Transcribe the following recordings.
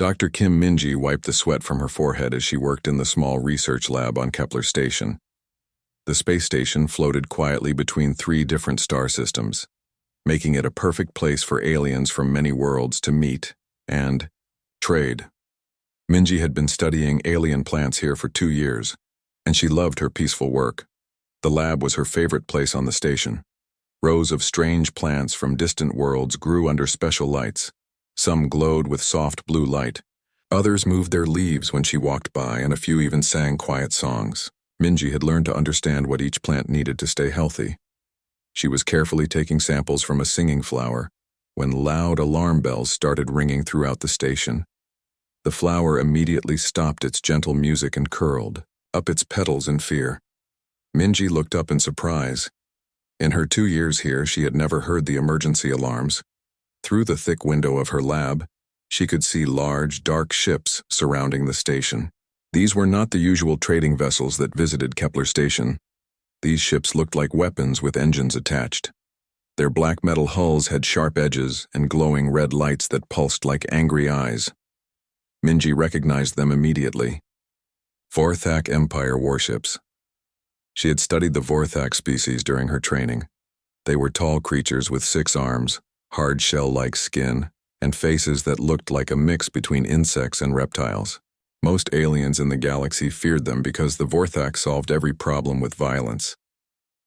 Dr. Kim Minji wiped the sweat from her forehead as she worked in the small research lab on Kepler Station. The space station floated quietly between 3 different star systems, making it a perfect place for aliens from many worlds to meet and trade. Minji had been studying alien plants here for 2 years, and she loved her peaceful work. The lab was her favorite place on the station. Rows of strange plants from distant worlds grew under special lights. Some glowed with soft blue light. Others moved their leaves when she walked by, and a few even sang quiet songs. Minji had learned to understand what each plant needed to stay healthy. She was carefully taking samples from a singing flower when loud alarm bells started ringing throughout the station. The flower immediately stopped its gentle music and curled up its petals in fear. Minji looked up in surprise. In her 2 years here, she had never heard the emergency alarms. Through the thick window of her lab, she could see large, dark ships surrounding the station. These were not the usual trading vessels that visited Kepler Station. These ships looked like weapons with engines attached. Their black metal hulls had sharp edges and glowing red lights that pulsed like angry eyes. Minji recognized them immediately. Vorthak Empire warships. She had studied the Vorthak species during her training. They were tall creatures with 6 arms, hard shell-like skin, and faces that looked like a mix between insects and reptiles. Most aliens in the galaxy feared them because the Vorthak solved every problem with violence.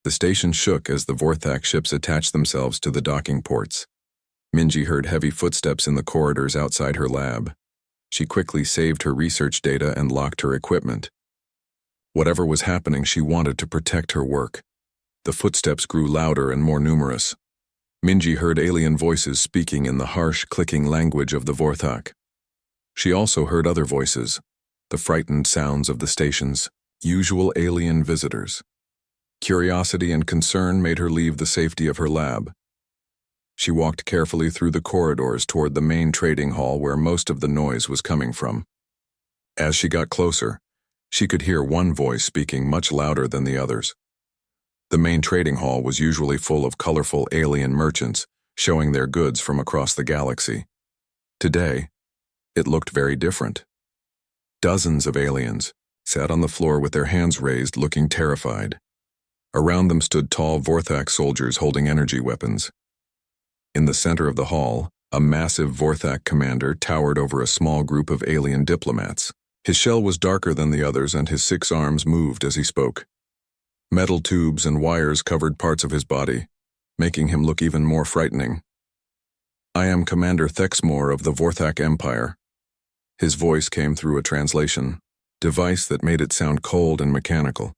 The station shook as the Vorthak ships attached themselves to the docking ports. Minji heard heavy footsteps in the corridors outside her lab. She quickly saved her research data and locked her equipment. Whatever was happening, she wanted to protect her work. The footsteps grew louder and more numerous. Minji heard alien voices speaking in the harsh, clicking language of the Vorthak. She also heard other voices, the frightened sounds of the station's usual alien visitors. Curiosity and concern made her leave the safety of her lab. She walked carefully through the corridors toward the main trading hall where most of the noise was coming from. As she got closer, she could hear one voice speaking much louder than the others. The main trading hall was usually full of colorful alien merchants showing their goods from across the galaxy. Today, it looked very different. Dozens of aliens sat on the floor with their hands raised, looking terrified. Around them stood tall Vorthak soldiers holding energy weapons. In the center of the hall, a massive Vorthak commander towered over a small group of alien diplomats. His shell was darker than the others, and his 6 arms moved as he spoke. Metal tubes and wires covered parts of his body, making him look even more frightening. "I am Commander Thexmore of the Vorthak Empire." His voice came through a translation device that made it sound cold and mechanical.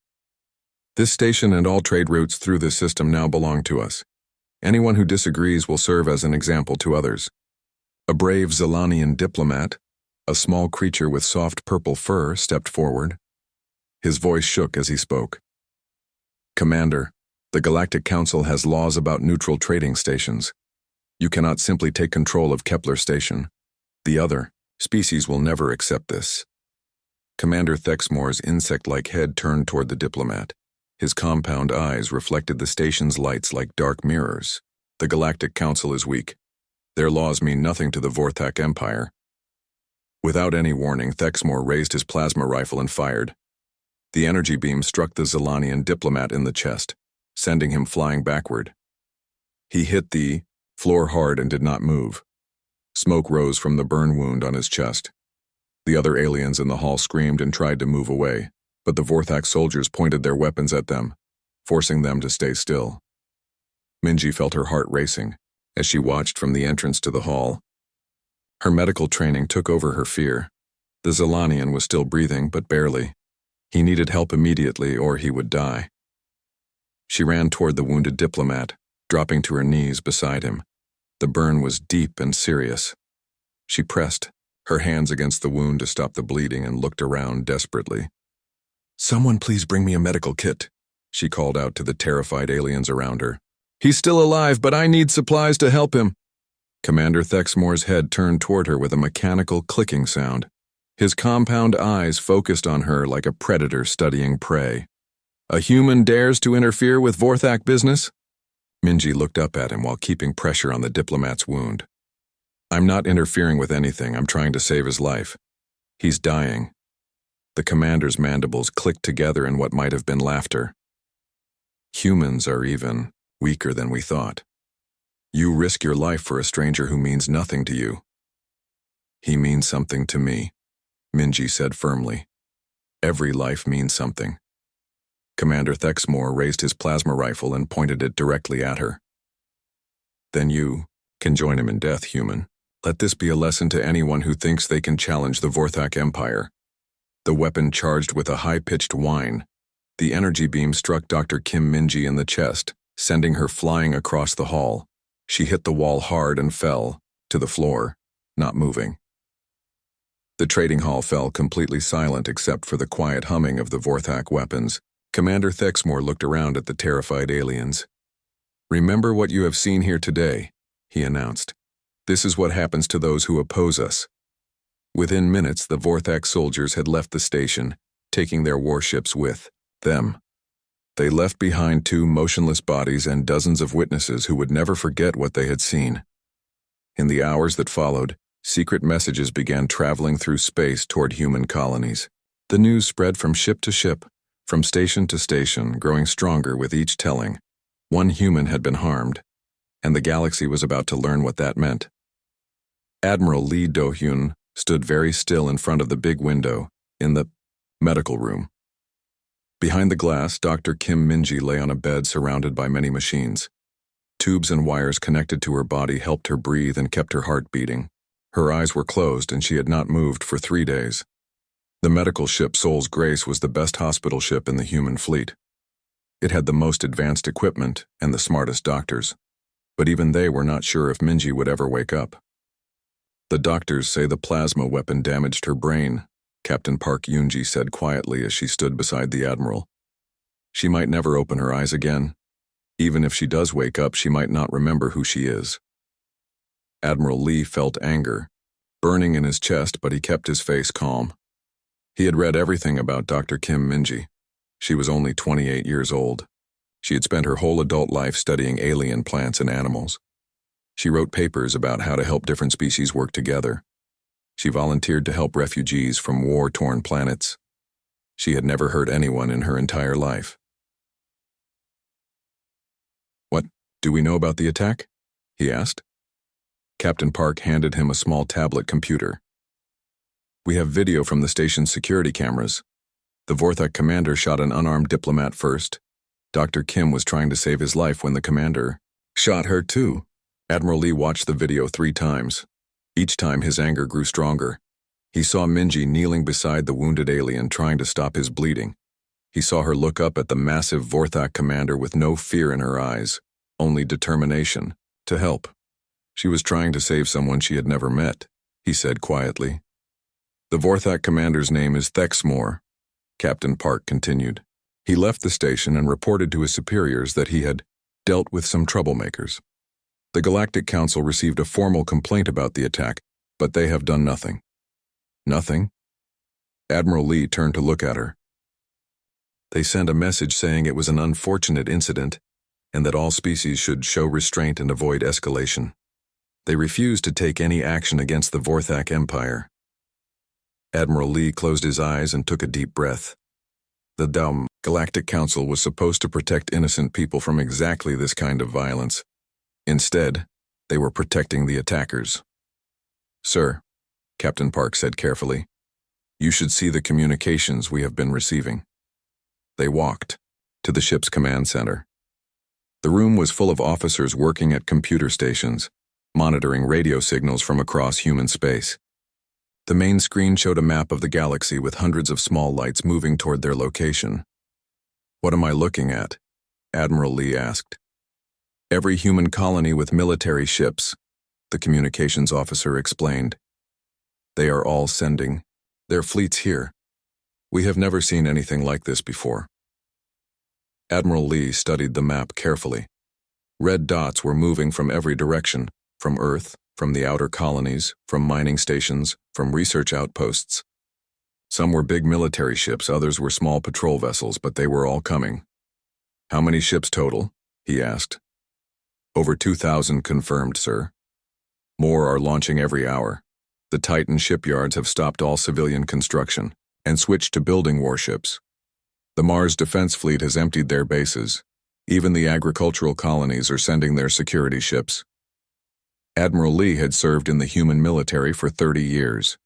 "This station and all trade routes through this system now belong to us. Anyone who disagrees will serve as an example to others." A brave Zelanian diplomat, a small creature with soft purple fur, stepped forward. His voice shook as he spoke. "Commander, the Galactic Council has laws about neutral trading stations. You cannot simply take control of Kepler Station. The other species will never accept this." Commander Thexmore's insect-like head turned toward the diplomat. His compound eyes reflected the station's lights like dark mirrors. "The Galactic Council is weak. Their laws mean nothing to the Vorthak Empire." Without any warning, Thexmore raised his plasma rifle and fired. The energy beam struck the Zelanian diplomat in the chest, sending him flying backward. He hit the floor hard and did not move. Smoke rose from the burn wound on his chest. The other aliens in the hall screamed and tried to move away, but the Vorthak soldiers pointed their weapons at them, forcing them to stay still. Minji felt her heart racing as she watched from the entrance to the hall. Her medical training took over her fear. The Zelanian was still breathing, but barely. He needed help immediately, or he would die. She ran toward the wounded diplomat, dropping to her knees beside him. The burn was deep and serious. She pressed her hands against the wound to stop the bleeding and looked around desperately. "Someone please bring me a medical kit," she called out to the terrified aliens around her. "He's still alive, but I need supplies to help him." Commander Thexmore's head turned toward her with a mechanical clicking sound. His compound eyes focused on her like a predator studying prey. "A human dares to interfere with Vorthak business?" Minji looked up at him while keeping pressure on the diplomat's wound. I'm not interfering with anything. I'm trying to save his life. He's dying. The commander's mandibles clicked together in what might have been laughter. Humans are even weaker than we thought. You risk your life for a stranger who means nothing to you. He means something to me, Minji said firmly. Every life means something. Commander Thexmore raised his plasma rifle and pointed it directly at her. Then you can join him in death, human. Let this be a lesson to anyone who thinks they can challenge the Vorthak Empire. The weapon charged with a high-pitched whine. The energy beam struck Dr. Kim Minji in the chest, sending her flying across the hall. She hit the wall hard and fell to the floor, not moving. The trading hall fell completely silent except for the quiet humming of the Vorthak weapons. Commander Thexmore looked around at the terrified aliens. Remember what you have seen here today, he announced. This is what happens to those who oppose us. Within minutes, the Vorthak soldiers had left the station, taking their warships with them. They left behind 2 motionless bodies and dozens of witnesses who would never forget what they had seen. In the hours that followed, secret messages began traveling through space toward human colonies. The news spread from ship to ship, from station to station, growing stronger with each telling. One human had been harmed, and the galaxy was about to learn what that meant. Admiral Lee Do-hyun stood very still in front of the big window in the medical room. Behind the glass, Dr. Kim Minji lay on a bed surrounded by many machines. Tubes and wires connected to her body helped her breathe and kept her heart beating. Her eyes were closed and she had not moved for 3 days. The medical ship Soul's Grace was the best hospital ship in the human fleet. It had the most advanced equipment and the smartest doctors, but even they were not sure if Minji would ever wake up. The doctors say the plasma weapon damaged her brain, Captain Park Yoonji said quietly as she stood beside the Admiral. She might never open her eyes again. Even if she does wake up, she might not remember who she is. Admiral Lee felt anger, burning in his chest, but he kept his face calm. He had read everything about Dr. Kim Minji. She was only 28 years old. She had spent her whole adult life studying alien plants and animals. She wrote papers about how to help different species work together. She volunteered to help refugees from war-torn planets. She had never hurt anyone in her entire life. "What do we know about the attack?" he asked. Captain Park handed him a small tablet computer. "We have video from the station's security cameras. The Vorthak commander shot an unarmed diplomat first. Dr. Kim was trying to save his life when the commander shot her too." Admiral Lee watched the video 3 times. Each time his anger grew stronger. He saw Minji kneeling beside the wounded alien trying to stop his bleeding. He saw her look up at the massive Vorthak commander with no fear in her eyes, only determination to help. She was trying to save someone she had never met, he said quietly. "The Vorthak commander's name is Thexmore," Captain Park continued. He left the station and reported to his superiors that he had dealt with some troublemakers. The Galactic Council received a formal complaint about the attack, but they have done nothing. Nothing? Admiral Lee turned to look at her. They sent a message saying it was an unfortunate incident and that all species should show restraint and avoid escalation. They refused to take any action against the Vorthak Empire. Admiral Lee closed his eyes and took a deep breath. The Galactic Council was supposed to protect innocent people from exactly this kind of violence. Instead, they were protecting the attackers. "Sir," Captain Park said carefully, "you should see the communications we have been receiving." They walked to the ship's command center. The room was full of officers working at computer stations, monitoring radio signals from across human space. The main screen showed a map of the galaxy with hundreds of small lights moving toward their location. "What am I looking at?" Admiral Lee asked. "Every human colony with military ships," the communications officer explained. "They are all sending their fleets here. We have never seen anything like this before." Admiral Lee studied the map carefully. Red dots were moving from every direction, from Earth, from the outer colonies, from mining stations, from research outposts. Some were big military ships, others were small patrol vessels, but they were all coming. "How many ships total?" he asked. "Over 2,000 confirmed, sir." More are launching every hour. The Titan shipyards have stopped all civilian construction and switched to building warships. The Mars Defense Fleet has emptied their bases. Even the agricultural colonies are sending their security ships. Admiral Lee had served in the human military for 30 years.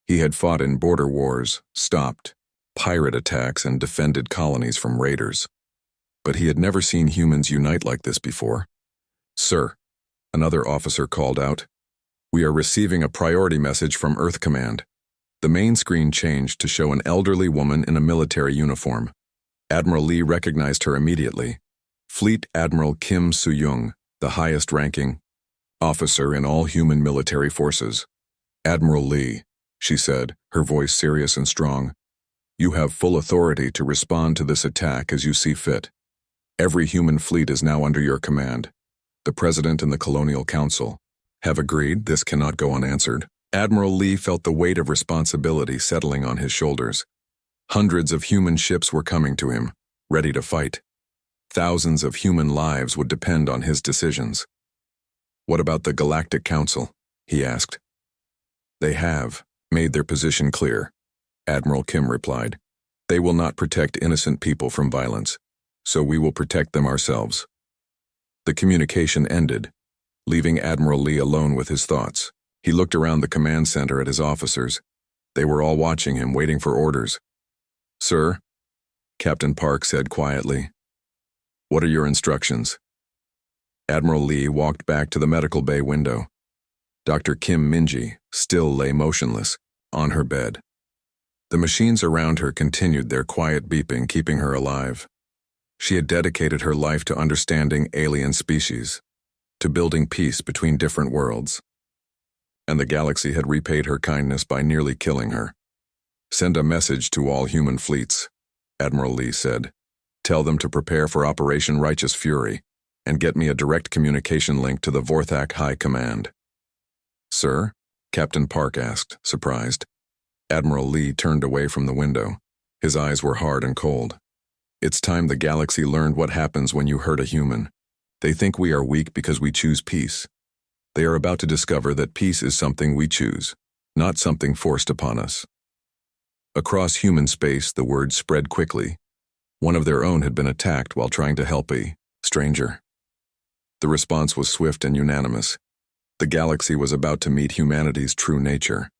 He had fought in border wars, stopped pirate attacks, and defended colonies from raiders. But he had never seen humans unite like this before. "Sir," another officer called out, "we are receiving a priority message from Earth Command." The main screen changed to show an elderly woman in a military uniform. Admiral Lee recognized her immediately. Fleet Admiral Kim Soo-young, the highest-ranking officer in all human military forces. "Admiral Lee," she said, her voice serious and strong, "you have full authority to respond to this attack as you see fit. Every human fleet is now under your command. The President and the Colonial Council have agreed this cannot go unanswered." Admiral Lee felt the weight of responsibility settling on his shoulders. Hundreds of human ships were coming to him, ready to fight. Thousands of human lives would depend on his decisions. "What about the Galactic Council?" he asked. "They have made their position clear," Admiral Kim replied. "They will not protect innocent people from violence, so we will protect them ourselves." The communication ended, leaving Admiral Lee alone with his thoughts. He looked around the command center at his officers. They were all watching him, waiting for orders. "Sir," Captain Park said quietly, "what are your instructions?" Admiral Lee walked back to the medical bay window. Dr. Kim Minji still lay motionless on her bed. The machines around her continued their quiet beeping, keeping her alive. She had dedicated her life to understanding alien species, to building peace between different worlds. And the galaxy had repaid her kindness by nearly killing her. "Send a message to all human fleets," Admiral Lee said. "Tell them to prepare for Operation Righteous Fury, and get me a direct communication link to the Vorthak High Command." "Sir?" Captain Park asked, surprised. Admiral Lee turned away from the window. His eyes were hard and cold. "It's time the galaxy learned what happens when you hurt a human. They think we are weak because we choose peace. They are about to discover that peace is something we choose, not something forced upon us." Across human space, the word spread quickly. One of their own had been attacked while trying to help a stranger. The response was swift and unanimous. The galaxy was about to meet humanity's true nature.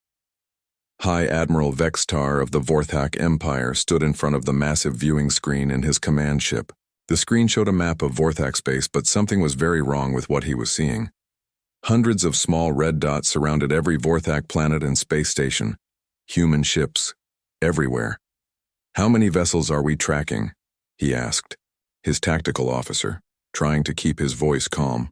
High Admiral Vextar of the Vorthak Empire stood in front of the massive viewing screen in his command ship. The screen showed a map of Vorthak space, but something was very wrong with what he was seeing. Hundreds of small red dots surrounded every Vorthak planet and space station. Human ships, everywhere. "How many vessels are we tracking?" he asked, his tactical officer, trying to keep his voice calm.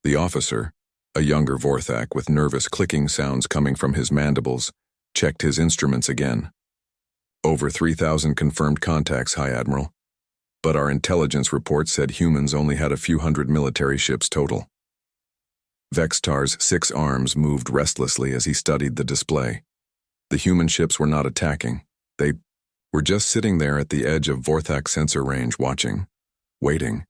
The officer, a younger Vorthak with nervous clicking sounds coming from his mandibles, checked his instruments again. "Over 3,000 confirmed contacts, High Admiral. But our intelligence report said humans only had a few hundred military ships total." Vextar's 6 arms moved restlessly as he studied the display. The human ships were not attacking. They were just sitting there at the edge of Vorthak sensor range, watching, waiting.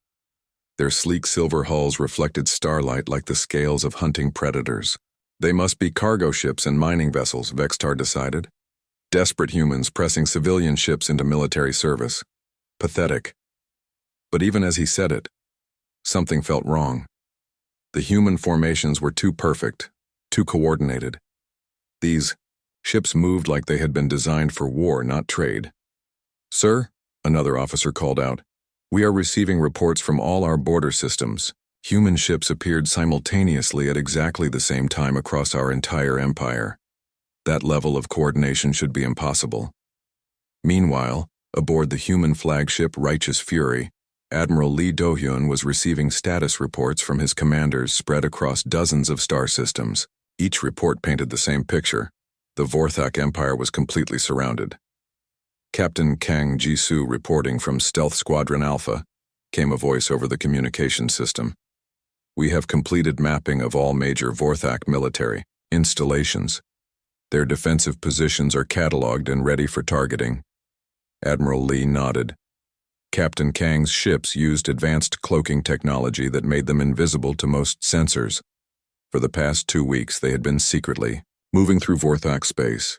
Their sleek silver hulls reflected starlight like the scales of hunting predators. They must be cargo ships and mining vessels, Vextar decided. Desperate humans pressing civilian ships into military service. Pathetic. But even as he said it, something felt wrong. The human formations were too perfect, too coordinated. These ships moved like they had been designed for war, not trade. "Sir," another officer called out, "we are receiving reports from all our border systems. Human ships appeared simultaneously at exactly the same time across our entire empire. That level of coordination should be impossible." Meanwhile, aboard the human flagship Righteous Fury, Admiral Lee Do-hyun was receiving status reports from his commanders spread across dozens of star systems. Each report painted the same picture. The Vorthak Empire was completely surrounded. "Captain Kang Jisoo reporting from Stealth Squadron Alpha," came a voice over the communication system. "We have completed mapping of all major Vorthak military installations. Their defensive positions are cataloged and ready for targeting." Admiral Lee nodded. Captain Kang's ships used advanced cloaking technology that made them invisible to most sensors. For the past 2 weeks, they had been secretly moving through Vorthak space,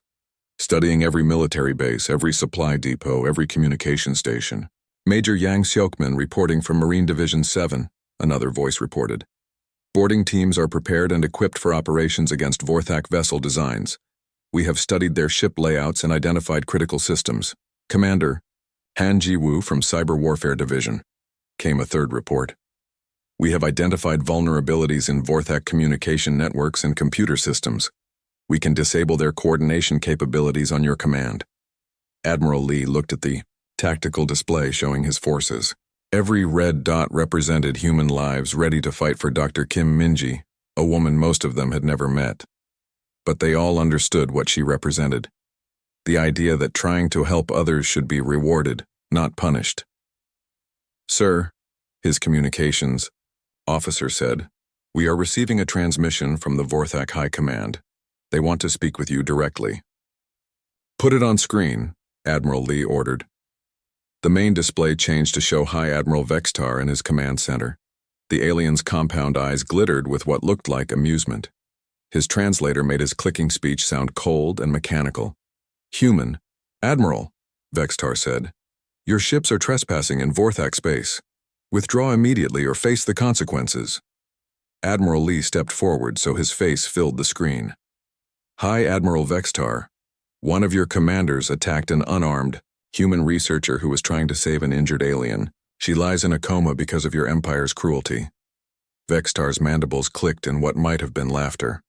studying every military base, every supply depot, every communication station. Major Yang Xiokman reporting from Marine Division 7, another voice reported. Boarding teams are prepared and equipped for operations against Vorthak vessel designs. We have studied their ship layouts and identified critical systems. Commander, Han Ji-woo from Cyber Warfare Division, came a third report. We have identified vulnerabilities in Vorthak communication networks and computer systems. We can disable their coordination capabilities on your command. Admiral Lee looked at the tactical display showing his forces. Every red dot represented human lives ready to fight for Dr. Kim Min-ji, a woman most of them had never met. But they all understood what she represented. The idea that trying to help others should be rewarded, not punished. Sir, his communications officer said, we are receiving a transmission from the Vorthak High Command. They want to speak with you directly. Put it on screen, Admiral Lee ordered. The main display changed to show High Admiral Vextar in his command center. The alien's compound eyes glittered with what looked like amusement. His translator made his clicking speech sound cold and mechanical. Human, Admiral, Vextar said, your ships are trespassing in Vorthak space. Withdraw immediately or face the consequences. Admiral Lee stepped forward so his face filled the screen. High Admiral Vextar, one of your commanders attacked an unarmed, human researcher who was trying to save an injured alien. She lies in a coma because of your Empire's cruelty. Vextar's mandibles clicked in what might have been laughter.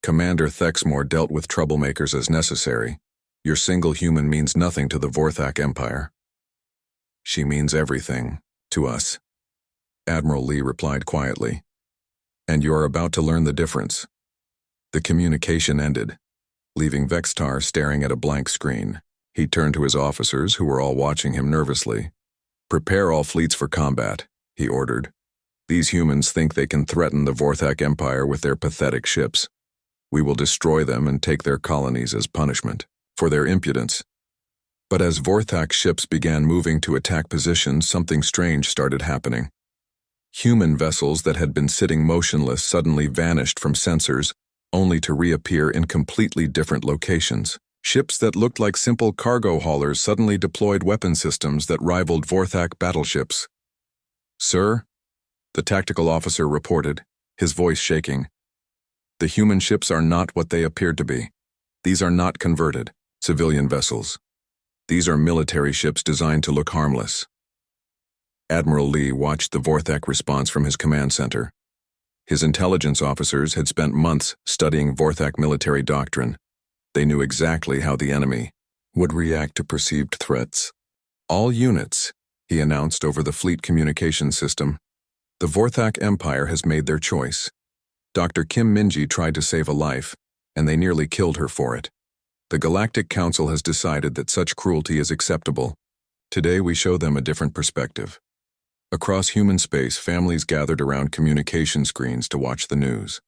Commander Thexmore dealt with troublemakers as necessary. Your single human means nothing to the Vorthak Empire. She means everything. To us. Admiral Lee replied quietly. And you are about to learn the difference. The communication ended, leaving Vextar staring at a blank screen. He turned to his officers, who were all watching him nervously. Prepare all fleets for combat, he ordered. These humans think they can threaten the Vorthak Empire with their pathetic ships. We will destroy them and take their colonies as punishment for their impudence. But as Vorthak ships began moving to attack positions, something strange started happening. Human vessels that had been sitting motionless suddenly vanished from sensors, only to reappear in completely different locations. Ships that looked like simple cargo haulers suddenly deployed weapon systems that rivaled Vorthak battleships. Sir, the tactical officer reported, his voice shaking. The human ships are not what they appeared to be. These are not converted, civilian vessels. These are military ships designed to look harmless. Admiral Lee watched the Vorthak response from his command center. His intelligence officers had spent months studying Vorthak military doctrine. They knew exactly how the enemy would react to perceived threats. All units, he announced over the fleet communication system. The Vorthak Empire has made their choice. Dr. Kim Min-ji tried to save a life, and they nearly killed her for it. The Galactic Council has decided that such cruelty is acceptable. Today we show them a different perspective. Across human space, families gathered around communication screens to watch the news.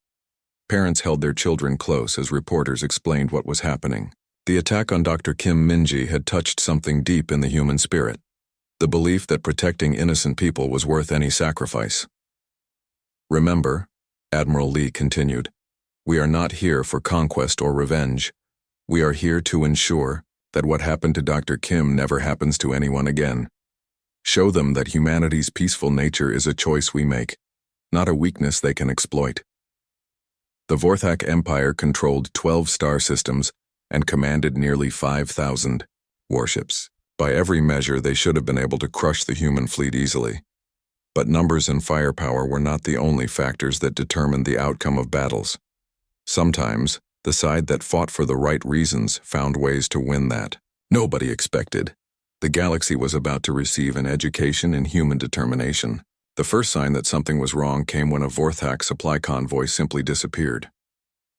Parents held their children close as reporters explained what was happening. The attack on Dr. Kim Min-ji had touched something deep in the human spirit. The belief that protecting innocent people was worth any sacrifice. Remember, Admiral Lee continued, we are not here for conquest or revenge. We are here to ensure that what happened to Dr. Kim never happens to anyone again. Show them that humanity's peaceful nature is a choice we make, not a weakness they can exploit. The Vorthak Empire controlled 12 star systems and commanded nearly 5,000 warships. By every measure, they should have been able to crush the human fleet easily. But numbers and firepower were not the only factors that determined the outcome of battles. Sometimes, the side that fought for the right reasons found ways to win that. Nobody expected. The galaxy was about to receive an education in human determination. The first sign that something was wrong came when a Vorthak supply convoy simply disappeared.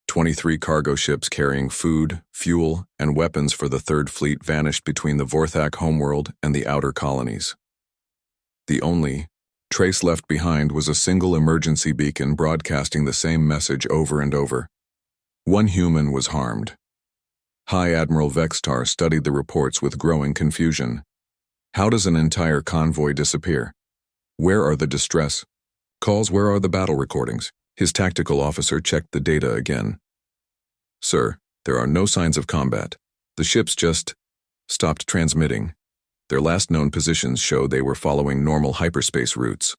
23 cargo ships carrying food, fuel, and weapons for the Third Fleet vanished between the Vorthak homeworld and the outer colonies. The only trace left behind was a single emergency beacon broadcasting the same message over and over. One human was harmed. High Admiral Vextar studied the reports with growing confusion. How does an entire convoy disappear? Where are the distress calls? Where are the battle recordings? His tactical officer checked the data again. "Sir, there are no signs of combat. The ships just stopped transmitting. Their last known positions show they were following normal hyperspace routes."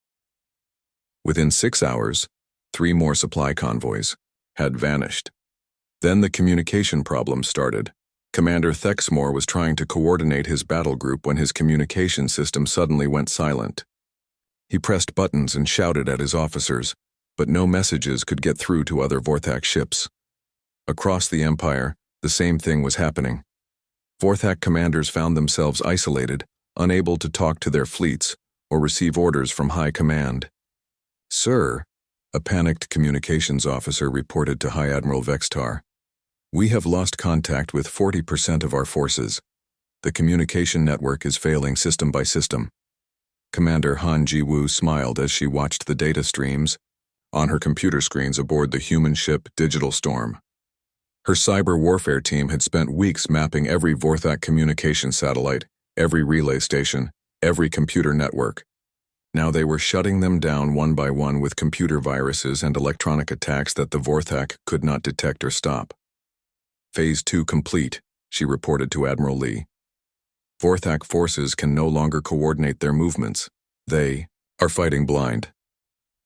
Within 6 hours, 3 more supply convoys had vanished. Then the communication problem started. Commander Thexmore was trying to coordinate his battle group when his communication system suddenly went silent. He pressed buttons and shouted at his officers, but no messages could get through to other Vorthak ships. Across the Empire, the same thing was happening. Vorthak commanders found themselves isolated, unable to talk to their fleets or receive orders from high command. "Sir," a panicked communications officer reported to High Admiral Vextar, "we have lost contact with 40% of our forces. The communication network is failing system by system." Commander Han Ji-woo smiled as she watched the data streams on her computer screens aboard the human ship Digital Storm. Her cyber warfare team had spent weeks mapping every Vorthak communication satellite, every relay station, every computer network. Now they were shutting them down one by one with computer viruses and electronic attacks that the Vorthak could not detect or stop. "Phase 2 complete," she reported to Admiral Lee. "Vorthak forces can no longer coordinate their movements. They are fighting blind."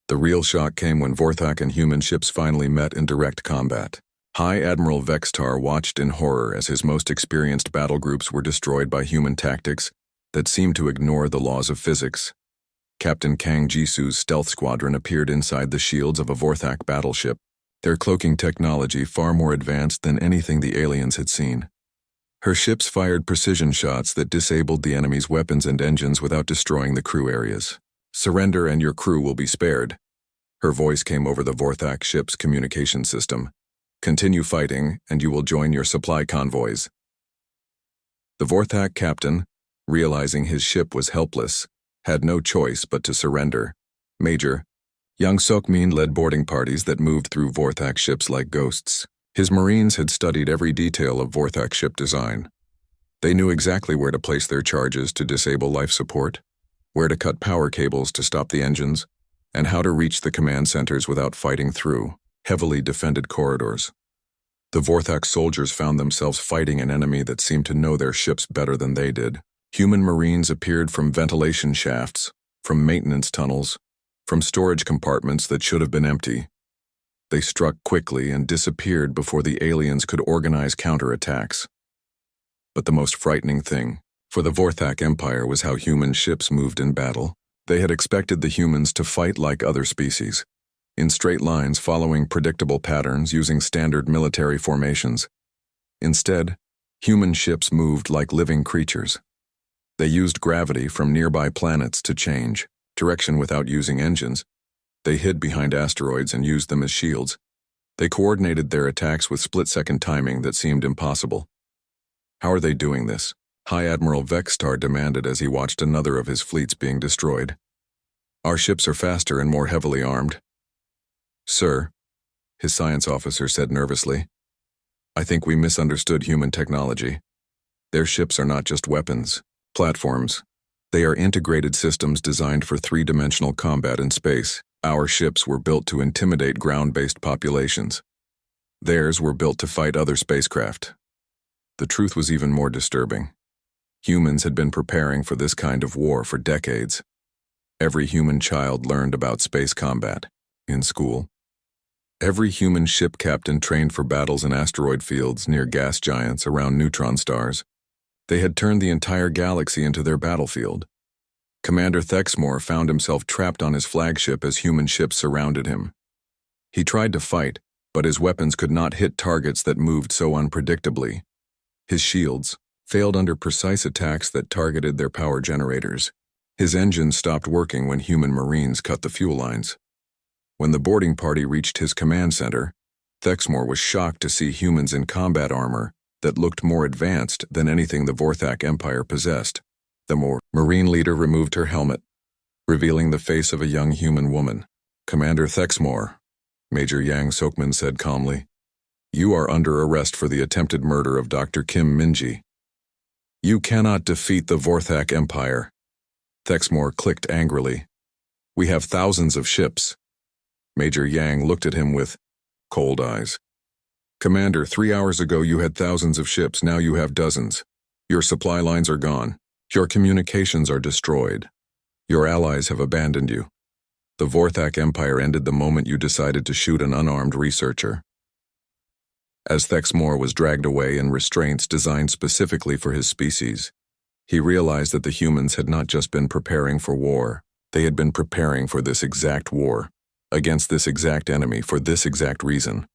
The real shock came when Vorthak and human ships finally met in direct combat. High Admiral Vextar watched in horror as his most experienced battle groups were destroyed by human tactics that seemed to ignore the laws of physics. Captain Kang Jisu's stealth squadron appeared inside the shields of a Vorthak battleship, their cloaking technology far more advanced than anything the aliens had seen. Her ships fired precision shots that disabled the enemy's weapons and engines without destroying the crew areas. "Surrender and your crew will be spared." Her voice came over the Vorthak ship's communication system. "Continue fighting, and you will join your supply convoys." The Vorthak captain, realizing his ship was helpless, had no choice but to surrender. Major Young Sokmin led boarding parties that moved through Vorthak ships like ghosts. His Marines had studied every detail of Vorthak ship design. They knew exactly where to place their charges to disable life support, where to cut power cables to stop the engines, and how to reach the command centers without fighting through heavily defended corridors. The Vorthak soldiers found themselves fighting an enemy that seemed to know their ships better than they did. Human Marines appeared from ventilation shafts, from maintenance tunnels, from storage compartments that should have been empty. They struck quickly and disappeared before the aliens could organize counterattacks. But the most frightening thing for the Vorthak Empire was how human ships moved in battle. They had expected the humans to fight like other species, in straight lines following predictable patterns using standard military formations. Instead, human ships moved like living creatures. They used gravity from nearby planets to change direction without using engines. They hid behind asteroids and used them as shields. They coordinated their attacks with split-second timing that seemed impossible. "How are they doing this?" High Admiral Vextar demanded as he watched another of his fleets being destroyed. "Our ships are faster and more heavily armed." "Sir," his science officer said nervously, "I think we misunderstood human technology. Their ships are not just weapons, platforms. They are integrated systems designed for three-dimensional combat in space. Our ships were built to intimidate ground-based populations. Theirs were built to fight other spacecraft." The truth was even more disturbing. Humans had been preparing for this kind of war for decades. Every human child learned about space combat in school. Every human ship captain trained for battles in asteroid fields near gas giants around neutron stars. They had turned the entire galaxy into their battlefield. Commander Thexmore found himself trapped on his flagship as human ships surrounded him. He tried to fight, but his weapons could not hit targets that moved so unpredictably. His shields failed under precise attacks that targeted their power generators. His engines stopped working when human Marines cut the fuel lines. When the boarding party reached his command center, Thexmore was shocked to see humans in combat armor that looked more advanced than anything the Vorthak Empire possessed. The Marine leader removed her helmet, revealing the face of a young human woman. "Commander Thexmore," Major Yang Sokman said calmly, "you are under arrest for the attempted murder of Dr. Kim Minji. You cannot defeat the Vorthak Empire." Thexmore clicked angrily. "We have thousands of ships. Major Yang looked at him with cold eyes. Commander, 3 hours ago you had thousands of ships, now you have dozens. Your supply lines are gone. Your communications are destroyed. Your allies have abandoned you. The Vorthak Empire ended the moment you decided to shoot an unarmed researcher. As Thexmore was dragged away in restraints designed specifically for his species, he realized that the humans had not just been preparing for war, they had been preparing for this exact war, against this exact enemy for this exact reason.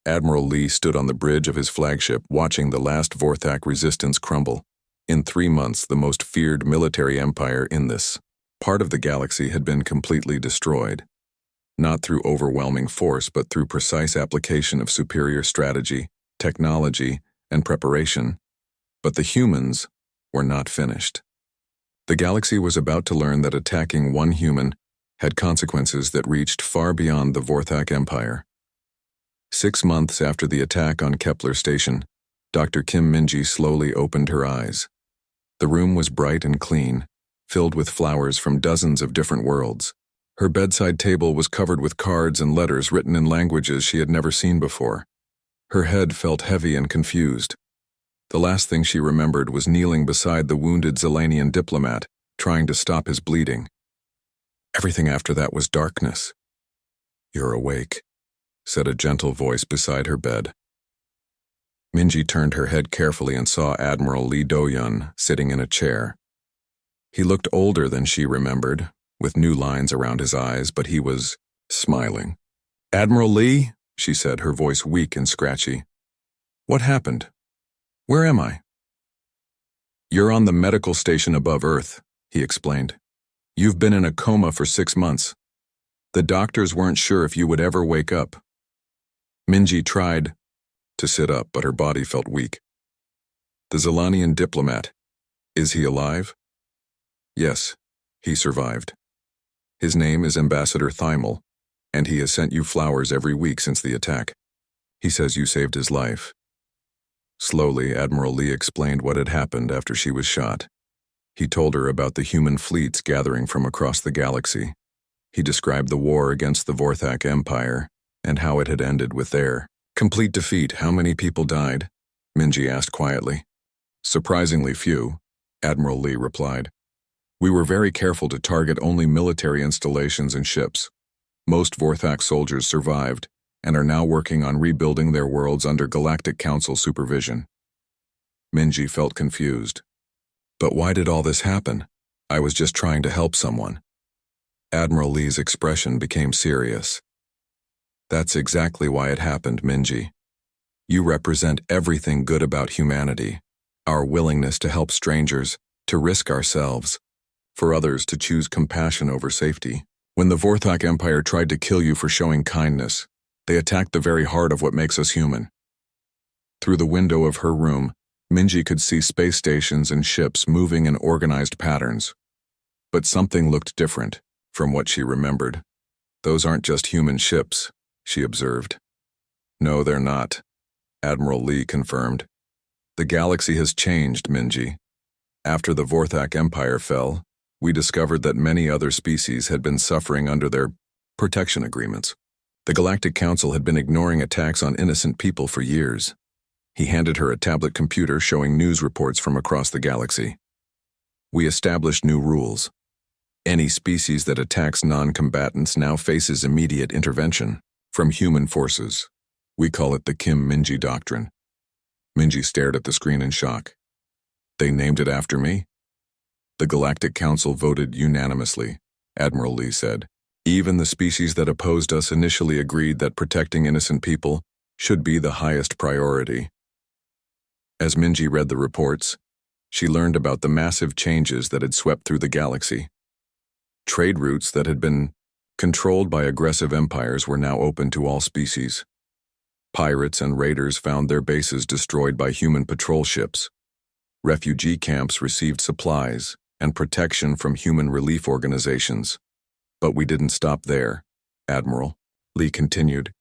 Admiral Lee stood on the bridge of his flagship watching the last Vorthak resistance crumble. In 3 months, the most feared military empire in this part of the galaxy had been completely destroyed. Not through overwhelming force, but through precise application of superior strategy, technology, and preparation. But the humans were not finished. The galaxy was about to learn that attacking one human had consequences that reached far beyond the Vorthak Empire. 6 months after the attack on Kepler Station, Dr. Kim Minji slowly opened her eyes. The room was bright and clean, filled with flowers from dozens of different worlds. Her bedside table was covered with cards and letters written in languages she had never seen before. Her head felt heavy and confused. The last thing she remembered was kneeling beside the wounded Zelanian diplomat, trying to stop his bleeding. Everything after that was darkness. "You're awake," said a gentle voice beside her bed. Minji turned her head carefully and saw Admiral Lee Do-yun sitting in a chair. He looked older than she remembered, with new lines around his eyes, but he was smiling. "Admiral Lee," she said, her voice weak and scratchy. "What happened? Where am I?" "You're on the medical station above Earth," he explained. "You've been in a coma for 6 months. The doctors weren't sure if you would ever wake up." Minji tried to sit up, but her body felt weak. "The Zelanian diplomat, is he alive?" "Yes, he survived. His name is Ambassador Thymel, and he has sent you flowers every week since the attack. He says you saved his life." Slowly, Admiral Lee explained what had happened after she was shot. He told her about the human fleets gathering from across the galaxy. He described the war against the Vorthak Empire and how it had ended with their complete defeat. "How many people died?" Minji asked quietly. "Surprisingly few," Admiral Lee replied. "We were very careful to target only military installations and ships. Most Vorthak soldiers survived and are now working on rebuilding their worlds under Galactic Council supervision." Minji felt confused. "But why did all this happen? I was just trying to help someone." Admiral Lee's expression became serious. "That's exactly why it happened, Minji. You represent everything good about humanity, our willingness to help strangers, to risk ourselves, for others to choose compassion over safety. When the Vorthak Empire tried to kill you for showing kindness, they attacked the very heart of what makes us human." Through the window of her room, Minji could see space stations and ships moving in organized patterns. But something looked different from what she remembered. "Those aren't just human ships," she observed. "No, they're not," Admiral Lee confirmed. "The galaxy has changed, Minji. After the Vorthak Empire fell, we discovered that many other species had been suffering under their protection agreements. The Galactic Council had been ignoring attacks on innocent people for years." He handed her a tablet computer showing news reports from across the galaxy. "We established new rules. Any species that attacks non-combatants now faces immediate intervention from human forces. We call it the Kim Minji Doctrine." Minji stared at the screen in shock. "They named it after me?" "The Galactic Council voted unanimously," Admiral Lee said. "Even the species that opposed us initially agreed that protecting innocent people should be the highest priority." As Minji read the reports, she learned about the massive changes that had swept through the galaxy. Trade routes that had been controlled by aggressive empires were now open to all species. Pirates and raiders found their bases destroyed by human patrol ships. Refugee camps received supplies and protection from human relief organizations. "But we didn't stop there, Admiral," Lee continued.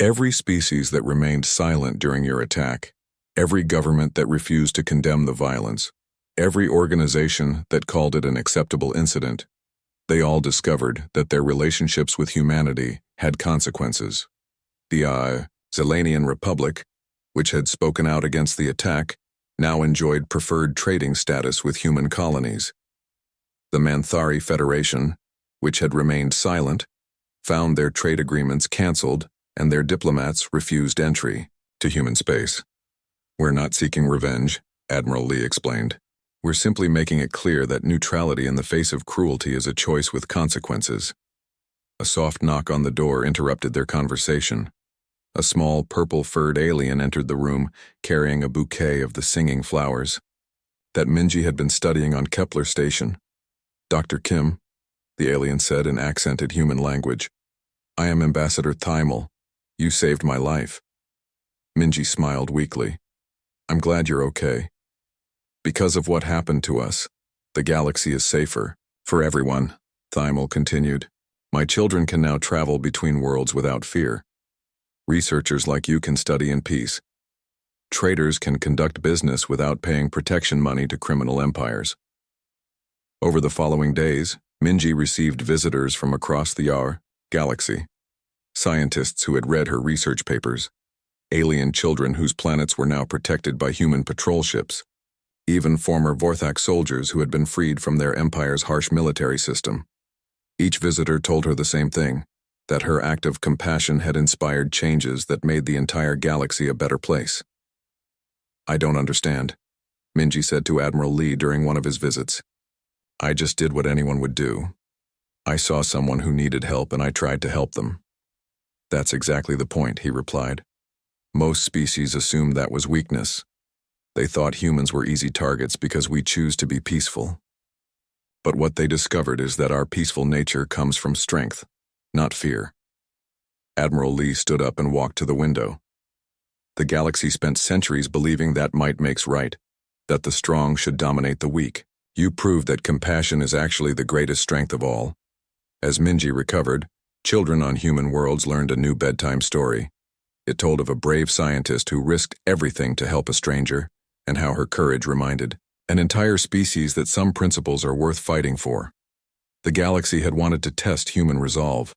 "Every species that remained silent during your attack, every government that refused to condemn the violence, every organization that called it an acceptable incident, They all discovered that their relationships with humanity had consequences. The Zelanian Republic, which had spoken out against the attack, now enjoyed preferred trading status with human colonies. The Manthari Federation, which had remained silent, found their trade agreements cancelled and their diplomats refused entry to human space. "We're not seeking revenge," Admiral Lee explained. "We're simply making it clear that neutrality in the face of cruelty is a choice with consequences." A soft knock on the door interrupted their conversation. A small, purple-furred alien entered the room, carrying a bouquet of the singing flowers that Minji had been studying on Kepler Station. "Dr. Kim," the alien said in accented human language, "I am Ambassador Thymel. You saved my life." Minji smiled weakly. "I'm glad you're okay. Because of what happened to us, the galaxy is safer for everyone," Thymel continued. "My children can now travel between worlds without fear. Researchers like you can study in peace. Traders can conduct business without paying protection money to criminal empires." Over the following days, Minji received visitors from across the galaxy. Scientists who had read her research papers, alien children whose planets were now protected by human patrol ships, even former Vorthak soldiers who had been freed from their empire's harsh military system. Each visitor told her the same thing, that her act of compassion had inspired changes that made the entire galaxy a better place. "I don't understand," Minji said to Admiral Lee during one of his visits. "I just did what anyone would do. I saw someone who needed help and I tried to help them." "That's exactly the point," he replied. "Most species assumed that was weakness. They thought humans were easy targets because we choose to be peaceful. But what they discovered is that our peaceful nature comes from strength, not fear." Admiral Lee stood up and walked to the window. "The galaxy spent centuries believing that might makes right, that the strong should dominate the weak. You proved that compassion is actually the greatest strength of all." As Minji recovered, children on human worlds learned a new bedtime story. It told of a brave scientist who risked everything to help a stranger, and how her courage reminded an entire species that some principles are worth fighting for. The galaxy had wanted to test human resolve.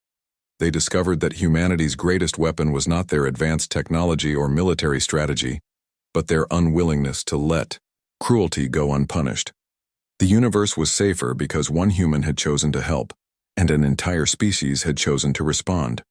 They discovered that humanity's greatest weapon was not their advanced technology or military strategy, but their unwillingness to let cruelty go unpunished. The universe was safer because one human had chosen to help, and an entire species had chosen to respond.